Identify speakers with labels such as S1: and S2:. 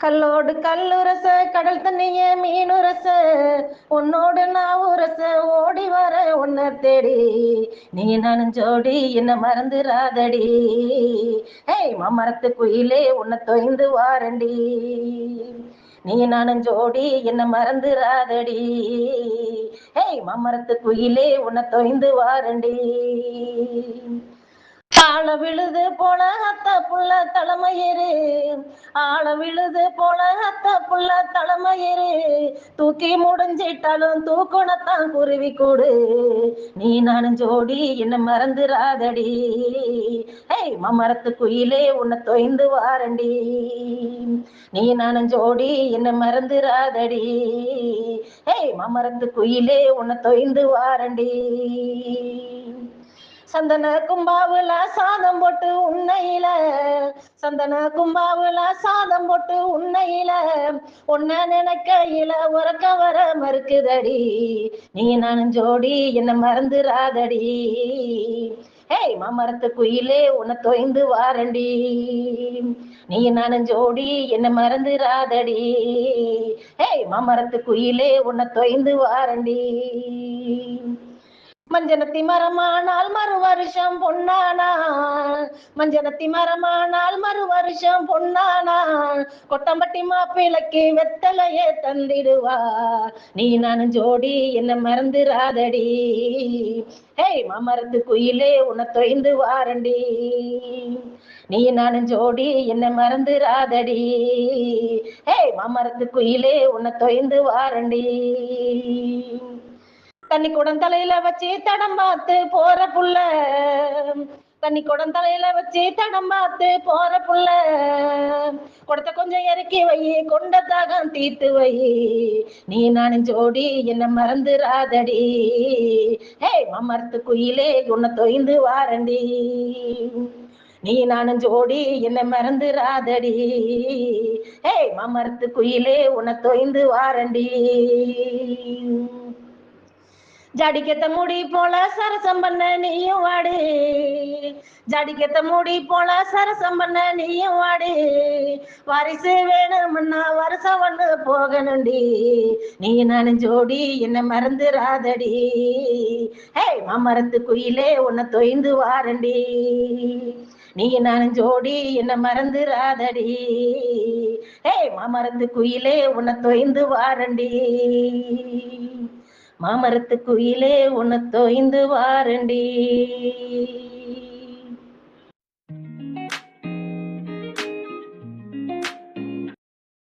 S1: கல்லோடு கல்லுரச கடல் தண்ணிய மீனுரச உன்னோடு நான் உரச ஓடி வர உன்னை தேடி நீ நானும் ஜோடி என்ன மறந்துராதடி. ஏய் மாமரத்து குயிலே உன்னை தொய்ந்து வாரண்டி. நீ நானும் ஜோடி என்ன மறந்துராதடி. ஏய் மாமரத்து குயிலே உன்னை தொய்ந்து வாரண்டி. ஆழ விழுது போல அத்த புள்ள தலைமயிறு, ஆழ விழுது போல அத்த புள்ள தலைமயிறு, தூக்கி முடிஞ்சிட்டாலும் தூக்குனத்தான் குருவி கூடு. நீ நானும் ஜோடி என்ன மறந்துராதடி. ஏய் மாமரத்து குயிலே உன்னை தொய்ந்து வாரண்டி. நீ நானும் ஜோடி என்ன மறந்துராதடி. ஏய் மாமரத்து குயிலே உன்னை தொய்ந்து வாரண்டி. சந்தன கும்பாவுல சாதம் போட்டு உன்னையில, சந்தன கும்பாவுல சாதம் போட்டு உன்னையில, உன்னை நினைக்கையில உறக்க வர மறுக்குதடி. நீ நானும் ஜோடி என்ன மறந்துராதடி. ஏய் மாமரத்து குயிலே உன்னை தொய்ந்து வாரண்டி. நீ நானும் ஜோடி என்ன மறந்துராதடி. ஏய் மாமரத்து குயிலே உன்னை தொய்ந்து வாரண்டி. மஞ்சனத்தி மரமானால் மறு வருஷம் பொன்னானால், மஞ்சனத்தி மரமானால் மறு வருஷம் பொன்னானால், கொட்டம்பட்டி மாப்பிளைக்கு வெத்தலையே தந்திடுவா. நீ நானும் ஜோடி என்ன மறந்துராதடி. ஏய் மாமரத்து குயிலே உன்னை தொய்ந்து வாரண்டி. நீ நானும் ஜோடி என்ன மறந்துராதடி. ஏய் மாமரத்து குயிலே உன்னை தொய்ந்து வாரண்டி. தண்ணி குடம் தலையில வச்சு தடம் பார்த்து போற புள்ள, தண்ணி குடம் தலையில வச்சு தடம் பார்த்து போற புள்ள, குடத்தை கொஞ்சம் இறக்கி வை கொண்ட தாகம் தீர்த்து வை. நீ நானும் ஜோடி என்ன மறந்துராதடி. ஏய் மாமரத்து குயிலே உன்னை தொய்ந்து வாரண்டி. நீ நானும் ஜோடி என்ன மறந்துராதடி. ஏய் மாமரத்து குயிலே உன்னை தொய்ந்து வாரண்டி. ஜடிக்கத்த முடி போல சரசம் பண்ண நீயும் வாடு, ஜடிக்கத்த முடி போல சரசம் பண்ண நீயும் வாடு, வாரிசு வேணும்னா வருஷம் ஒண்ணு போகணுண்டி. நீ நானும் ஜோடி என்ன மறந்துராதடி. ஏய் மாமரத்து குயிலே உன்னை தொய்ந்து வாரண்டி. நீ நானும் ஜோடி என்ன மறந்துராதடி. ஏய் மாமரத்து குயிலே உன்னை தொய்ந்து வாரண்டி. மாமரத்து குயிலே உன்னை தொய்ந்து வாரண்டி.